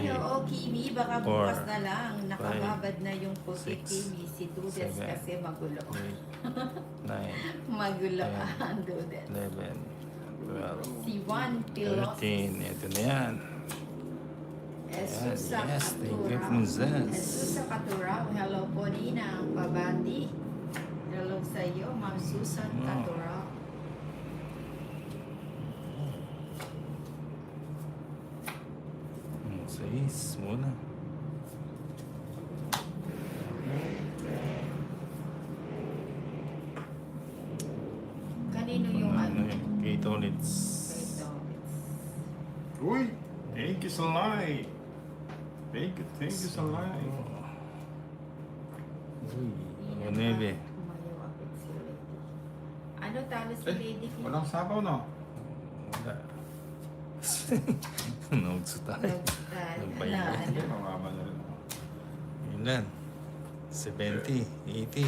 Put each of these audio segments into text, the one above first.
Ay, oo, Kimi, baka Four, bukas na lang. Nakababad na yung puti, six, Kimi. Si Dudes 7, kasi magulo. 8, 9, Magulo 10, ang Dudes. 11, 12, Si Juan Pilos. 13. Ito na yan. Jesus sa Yes, thank you, Katurao. Princess. Jesus sa Katurao. Hello po, Nina. Ang pabati. Hello sa iyo, Ma'am Susan Katurao. Sais muna. Kanino yung ano? Kate Olitz. Ito. Uy! Thank you sa like. Thank you sa like. Uy, Nina Onebe. ka, umayawapit si Lady. Ano talo si Eh, Lady Kim? walang sabaw no? Wala. Nagsu tayo. Nagbayan. Hindi, mababa na rin ako. Ilan? 70, 80,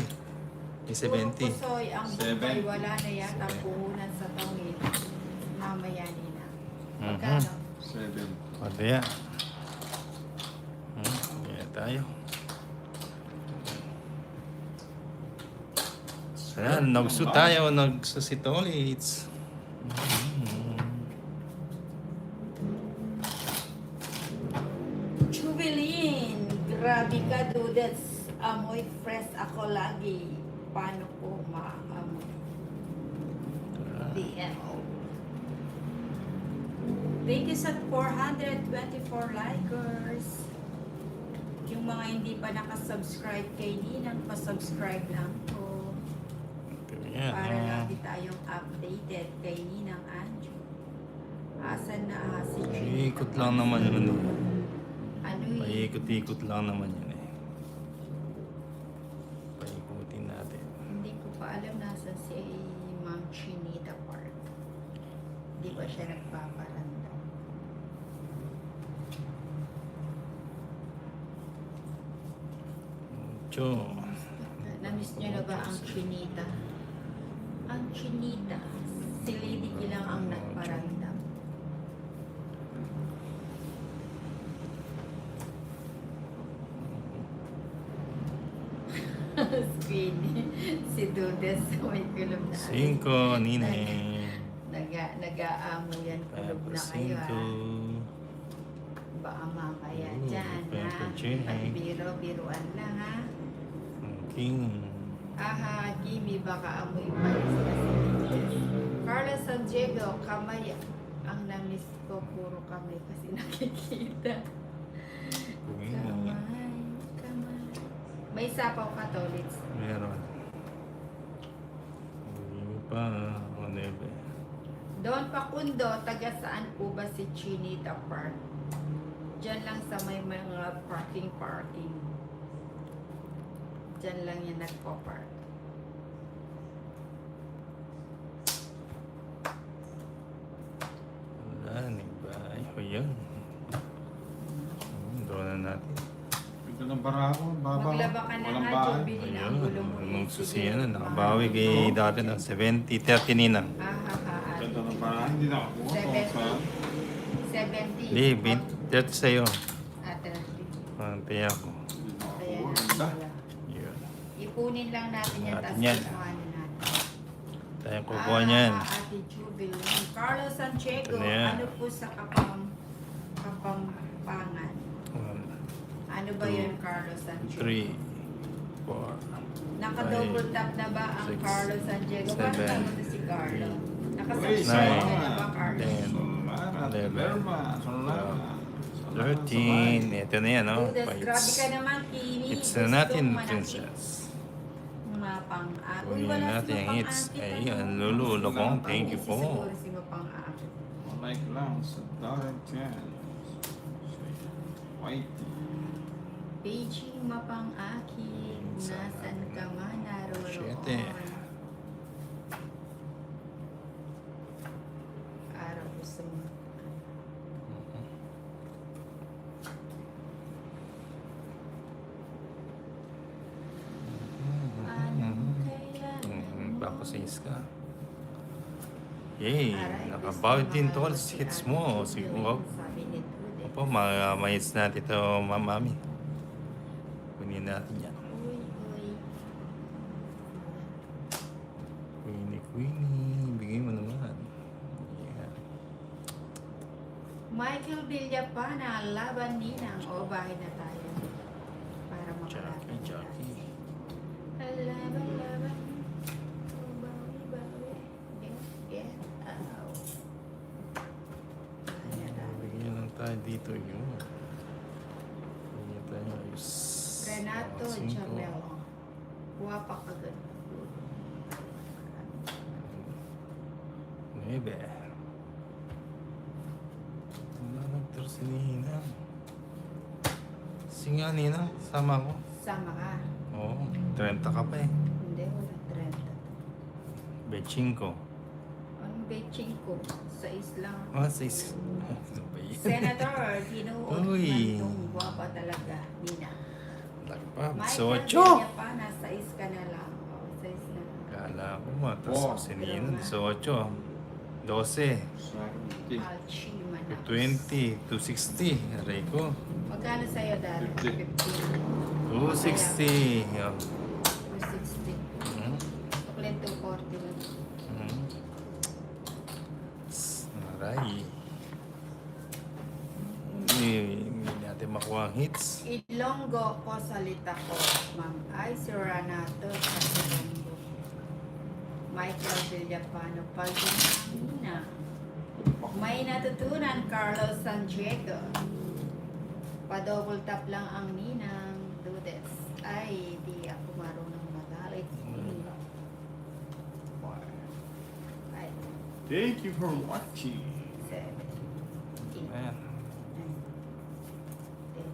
Puro 70. pusoy ang Seven. buhay, wala na yata puhunan sa tawid. Mamaya nina. Mhm. Magkano? 7. Pwede yan. Kaya tayo. Ayan, nagsu tayo. Nagsu si Tolits. Jubilin! Grabe ka, Dudes. Amoy fresh ako lagi. Paano ko maamoy? DMO. Thank you sa 424 likers. Yung mga hindi pa nakasubscribe kay Ninang, pasubscribe lang po. Ayan. Para lagi tayong updated kay Ninang Anjo. Asan na si Chino? Paikot lang naman yun. Ano yun? Paikot-ikot lang naman yun eh. Paikutin natin. Hindi ko pa alam nasa si Ma'am Chinita Park. Hindi ba siya nagpaparanda? Cho. Namiss niyo na ba ang Chinita? Ang Chinita. Si Lady Kilang ang nagparandam. Squid. Si Dudes may kulog na. 5, Nine. Nag-aamo yan. Kulog na kayo ha. 5. Baka mamaya Ooh, dyan ha. pwede. Pagbiro-biruan lang ha. King. Aha, Kimi, baka amoy palis na si Dudes. Carla San Diego, kamay. Ang namiss ko, puro kamay kasi nakikita. Kamay, kamay. May sapaw ka, Tolits. Meron. Hindi pa. Onebe. Don Pakundo, taga saan po ba si Chinita Park? Diyan lang sa may mga parking. Diyan lang yan nagpo-park. Wala, ba? Ay, o yan. Doon na natin. Ito ng barako, baba. Maglaba ka na Walang nga, bahay. Jubilin, ang gulo mo. Nung susiyan na, nakabawi kay dati ng 70-30 Ninang. Ganda ng barako, hindi na ako. 70. Hindi, 30 sa'yo. Ate, Pante ako. Hindi na ako. kaya Ganda. Yun. ipunin lang natin yan, Natin tapos yan. kukuhanin natin. Tayo kukuha niyan. Ate Jubilin. Carlos Sanchego, Ano yan? ano po sa Kapampangan? 1, Ano ba yun, Carlos Sanchego? 3, 4, Naka-double tap na ba ang Six, Carlos Sanchego? Paano seven, naman si Carlo? Uy, Nakasubscribe ka na ba, salamat. Carlos? 10, Salamat. 11, Berma. Salamat. 13. Ito na yan, no? Dudes, grabe ka naman, Kimi. It's na natin, Gusto manakit. princess. Mapang-at. Uy, Kunin wala si natin ang hits. Mapang-akit. Ayun, Lulu, Lokong, thank you po. Siguro si Mapang-akit. Like lang sa direct chance. White. Beijing Mapang-akit. Nasaan ka man naroroon? Siyete. Araw gusto mo. Anong kailangan mo? Papasis ka. Yay, Aray, nakabawi gusto din mga tol si hits Ate mo. Julie, Siguro. sabi ni Jude. Opo, ma-hits natin ito, mami. Kunin natin yan. Uy, uy. Queenie, bigay mo naman. Yeah. Michael Villapana, laban ninang. O, bahay na tayo. Para makalaban na Jackie. tayo. Laban, laban. O, bawi, bawi. Get out. Bahay na tayo. Bigyan lang tayo dito yun. Bigyan tayo ayos. Renato Cinco. Chamelo. Guwapa ka agad. Nuebe. Wala nagturo si Ninang. Singa Ninang, sama ko. Sama ka. Oo, 30 ka pa eh. Hindi, wala 30. Betching ko. Anong betching ko? Sa islang. Ah, 6. Ano ba yun? Senator, Ginoon Uy. Mantong. Guwapa talaga. Nina. Lagpa, Michael 18. Villapana, 6 ka na lang. O, 6 na lang. Kala ko matas Oh. si Ninang, 18. 12. Sakti. Alchi Manas. 20, 260. Aray ko. Magkano sa'yo, Dad? 50. 260. Yan. 260. Hmm? Suklen 240 lang. Hmm. Aray. Hindi natin makuha ang hits. Ilonggo ko salita ko, ma'am. Ay, si Renato sa Ilonggo. Michael Villapano, Palgina. May natutunan, Carlos San Diego. Pa-double tap lang ang ninang. Do this. Ay, di ako marunong magalit. Ay, Thank you for watching. 7, 8, Ayan. 9, 10,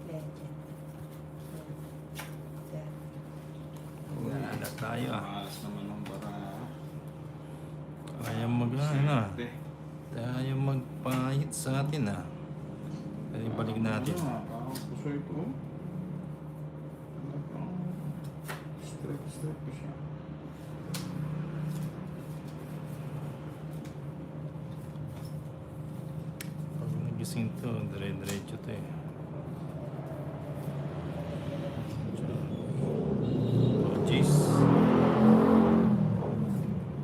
11, 12, Uwi na tayo ah. Malas naman ang bara. Kaya ano. Siyempre. Tayo magpahit sa atin ah. Kaya balik natin. Parang puso ito. Strip ko siya. Pag nagising to, dire-diretso to eh. Oh, jeez.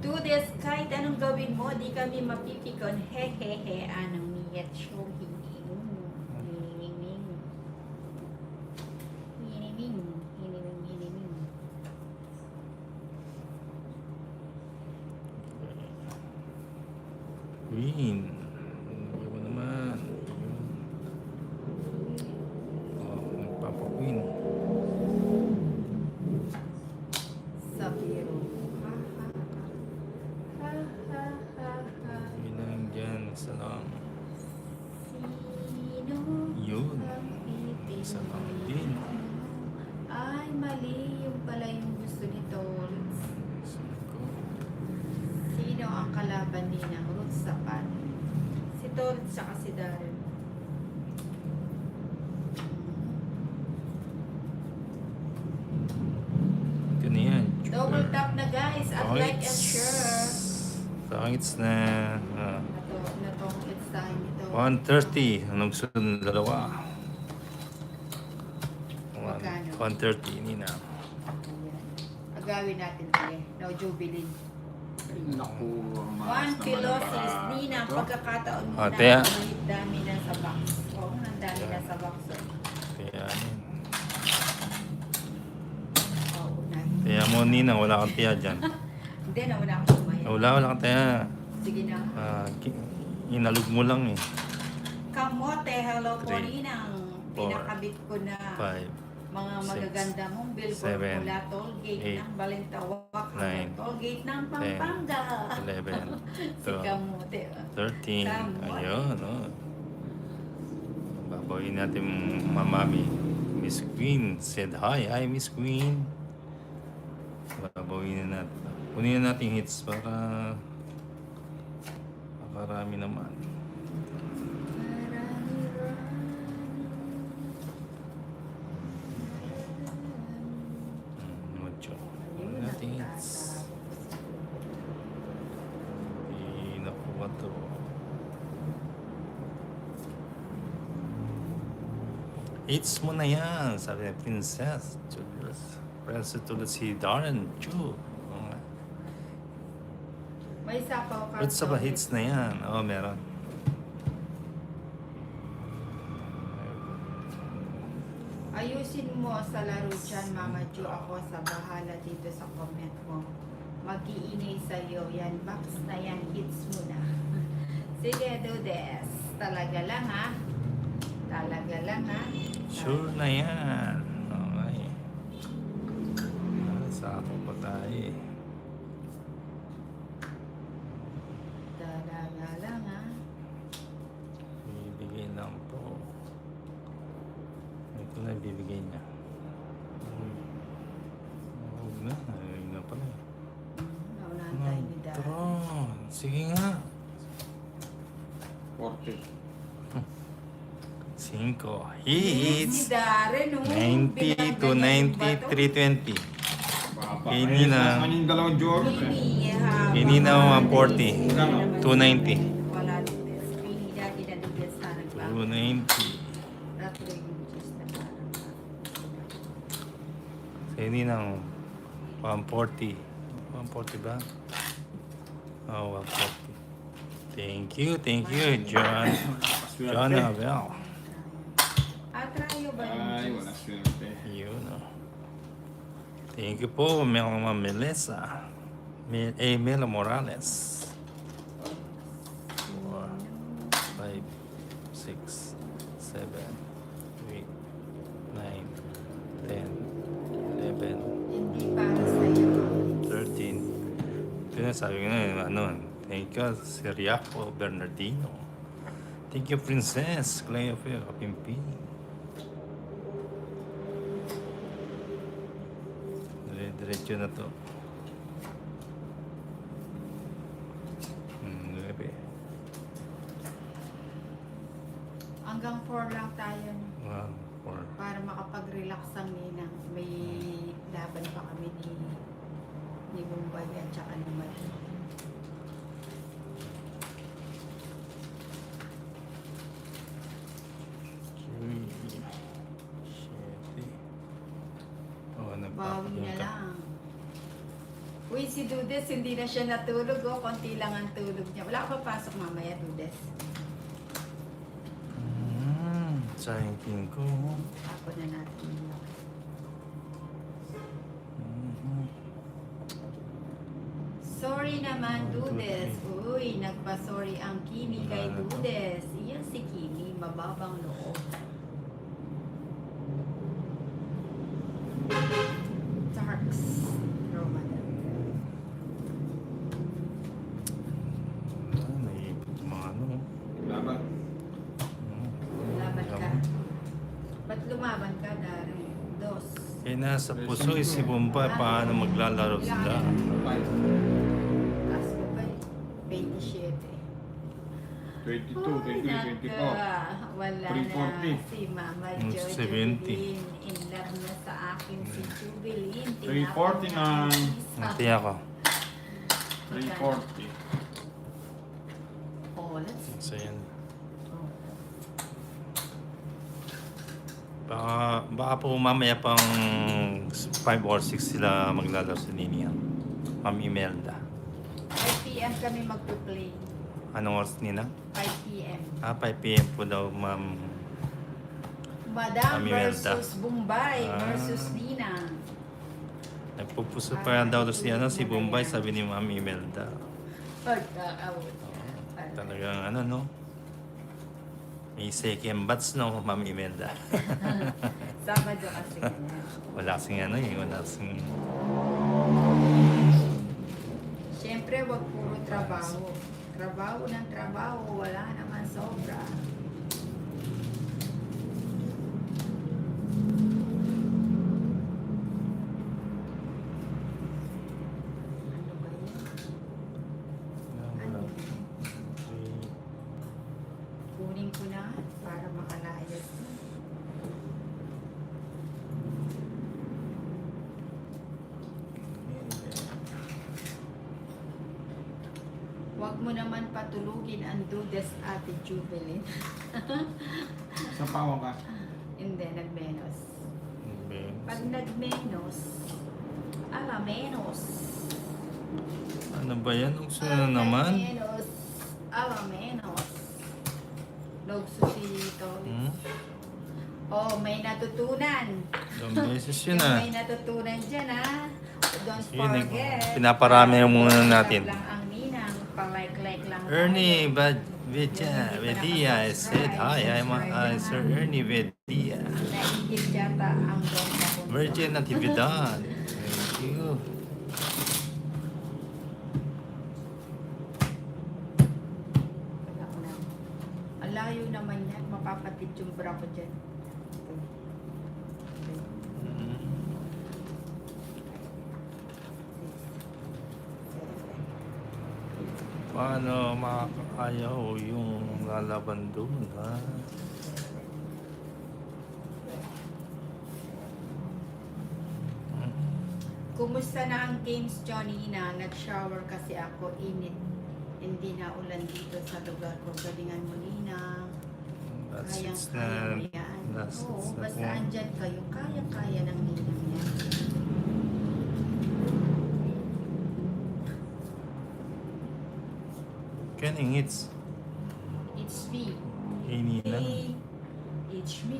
Do this, kahit anong gawin mo, di kami mapipikon. Hehehe, anong niyat show, hining. Hining. Hining. Hining. Hining. Queen. Hindi mo naman. Oh, nagpapa-queen. Sa biro. Ha, ha, ha. Ha, ha, ha, ha. Yun lang dyan. Isa lang. Sino Yun. ang itin? Isa lang din. Ay, mali. Yung pala yung gusto ni Tolz. Sabi ko. Sino ang kalaban ni ng Ruth Sapan? Si Tolz saka si Darren. Ito na yan. Double tap na guys at like and share. Tangits na. Natong it's time ito. 130. Anong sunod na dalawa? Magkano? 130. Nina. Ayan. Agawin natin ulit. No jubilin. Naku, ang malas 1 kilo naman ang sis bara. Nina. Ito. Pagkakataon mo Ah, na Tea. may dami na sa box. Oo, ang dami na sa box. Kaya yan. Oo, unahin. Kaya mo Nina, wala kang tiya dyan. Hindi, nauna ako kumain. Wala kang tiya. Sige na. Inalog mo lang eh. Kamote, hello po Three, Ninang. four, Pinakabit ko na 5, mga six, magaganda mong billboard seven, mula toll gate eight, ng Balintawak nine, hanggang toll gate ng 10, Pampanga. 11, Si 12, Kamote. 13. Kamote. Ayun, oh. Babawin natin mamami. Miss Queen said hi. Hi, Miss Queen. Babawin na natin. Kunin na natin hits para makarami naman. Marami. 8. Ayun, Kunin natin hits. nagtatapos. Hits mo na yan, sabi ni Princess Julius. Princess tulad si Darren Chu. Oo nga. May sapaw ka. Ba't sa ba hits na yan? Oo, meron. Ayusin mo sa laro dyan, Mama Ju. Ako sa bahala dito sa comment mo. Mag-iingay sa'yo. Yan, box na yan. Hits mo na. Sige, Dudes. Talaga lang, ha? Talaga lang, ha? Sure na yan. Okay. Sako pa tayo. Talaga lang, ha? Bibigay lang po. Ito na bibigay niya. Huwag na. Ayun na pala. Naunahan tayo ni Dad. Tron. Sige nga. 40. 5 Si hits. Darren, oh. 90 to 90, 320. Papa. Ini na. Yung dalawang joke. Ini na 140. 290. Wala Dudes. Pili dati na Dudes na nagbago. 290. Tatlo yung Diyos na parang. Ini na 140. 140 ba? Oh, 140. Thank you, John. John Abel. Atrayo ba yung Ay, Diyos? wala swerte. Yun, oh. Thank you po, Mel Melissa. Mel Morales. 4, 5, 6, 7, 8, 9, 10, 11, Hindi para sa'yo. 13. Ito na sabi ko na, ano, thank you, Siriaco Bernardino. Thank you, Princess Cleo Kapimpi. Diretso na to. Grabe. Hanggang 4 lang tayo Wow, 4. para makapag-relax ang ninang. May laban pa kami ni Bombay at saka ni Mali. Oh, Bawi na lang. Uy, si Dudes, hindi na siya natulog. Oh. Konti lang ang tulog niya. Wala ka papasok mamaya, Dudes. Sayang king ko. Ako na natin. Sorry naman, Dudes. Uy, nagpa-sorry ang Kimi kay Dudes. Iyan si Kimi, mababang loob. Tarks. Roman. Naipit mga ano. Laban. Laban ka. Ba't lumaban ka, Dari? Dos. Eh, nasa puso si Bombay. Paano maglalaro sila? 5. Taas ko pa eh. 27. 22, Uy, 23, 24. naka. Wala 340. na si Mama Mm, Jo 70. Jubilin. In love na sa akin si Jubilin. 349. Mati ako. 340. Oh, let's So, yan. oh. Baka po mamaya pang 5 or 6 sila maglalaro sa linya. Ma'am Imelda. 5 p.m. kami magpo-play. Anong oras nila? 5 p.m. 5 p.m. po daw, ma'am. Madam Mami Melda. versus Bombay Ah. versus Ninang. Nagpupuso pa daw si, si Bombay, sabi ni Ma'am Imelda. Pagkakawit. Talagang ano, no? May second bats, no, Ma'am Imelda. Sabado kasi ganyan. Wala kasing ano eh, wala kasing... Siyempre, wag puro trabaho. Trabaho ng trabaho, wala naman sobra. Ano ba yun? Ano yun? Kunin ko na para makalayas na. Huwag mo naman patulugin ang Dudes Ate Jubilin. Sa pawang ka. Hindi, nagmenos. Venus. Pag nagmenos, menos. Ano ba yan? Ang sunod naman? Menos, menos. Logso si Tolitz. Hmm? Oh, may natutunan. Ilang beses yun Yung ah. may natutunan dyan Don't Sige, forget. pinaparami muna natin. Lang ang ninang, palike-like lang. Ernie tayo. Vedia, I said hi. I'm Sir Ernie Vedia. Naigit yata ang doon sa punto. Virgin Natividad. Thank you. Wala ko na. Ang layo naman yan. Mapapatid yung bra ko dyan. Ito. Okay. Mm. 6, 7, Paano makakaayaw yung lalaban doon, ha? Kumusta na ang games, Johnny? Nag-shower kasi ako, init. Hindi na ulan dito sa lugar ko. Galingan mo, Nina. That's it's Kayang-kaya na... mo yan. That's Oo, it's na basta po. andyan kayo. Kaya-kaya ng ninang yan. Kaning it's It's me. Nina. Hey, it's me.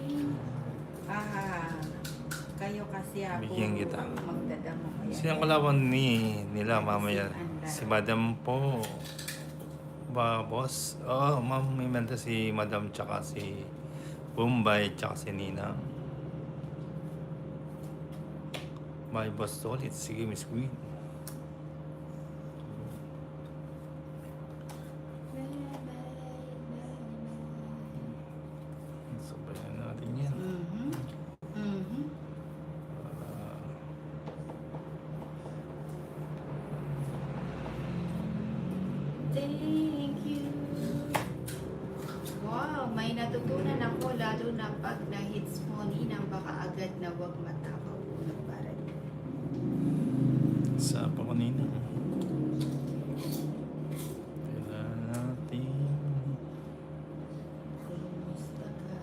Kayo kasi ako. Bigyan kita. Magdadamo kaya. Sino ang kalaban nila mamaya? Si Madam po. Ba, boss? Oo, ma'am, may menta si Madam tsaka si Bombay tsaka si Nina. My boss solid. Sige, Miss Queen. Sabayan natin yan. Mhm. Mhm. Thank you. Wow, may natutunan ako lalo na pag na-hits mo ninang baka agad na wag matakaw. Para Sa pa kanina. Kailangan natin. kumusta ka?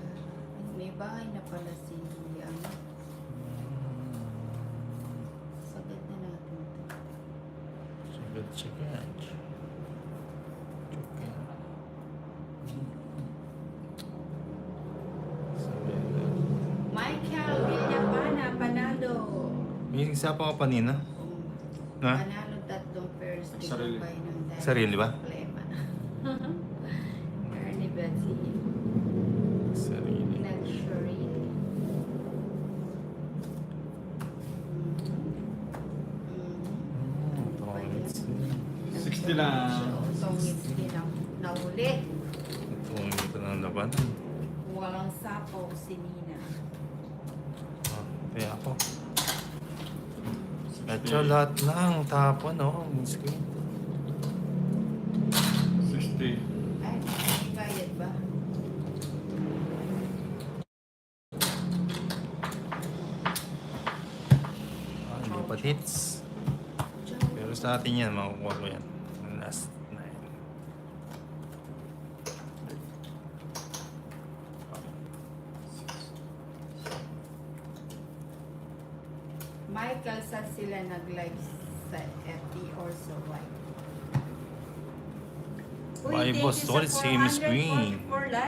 May bahay na pala si ano. Sagad na natin to. Sagad, sagad. Michael Villapana, panalo. May isa pa ka panina? Ha? Panalo tatlong first day Sarili. by ng dahil Sarili ba? problema. Ernie Betsy, Sarili. nag-sharili. Tongits. 60 lang. Tongits din ang nahuli. Tongits ito ng labanan. Walang sapaw si Nina. Kaya ako. Medyo lahat lang tapon, oh. Miss Queen. 60. Ay, may bayad ba? Hindi pa hits. Pero sa atin yan, makukuha ko yan. Last 9. Michael, sa sila nag-live sa FB or so like? Bye, boss. Sorry, si Miss Queen. 444 likes.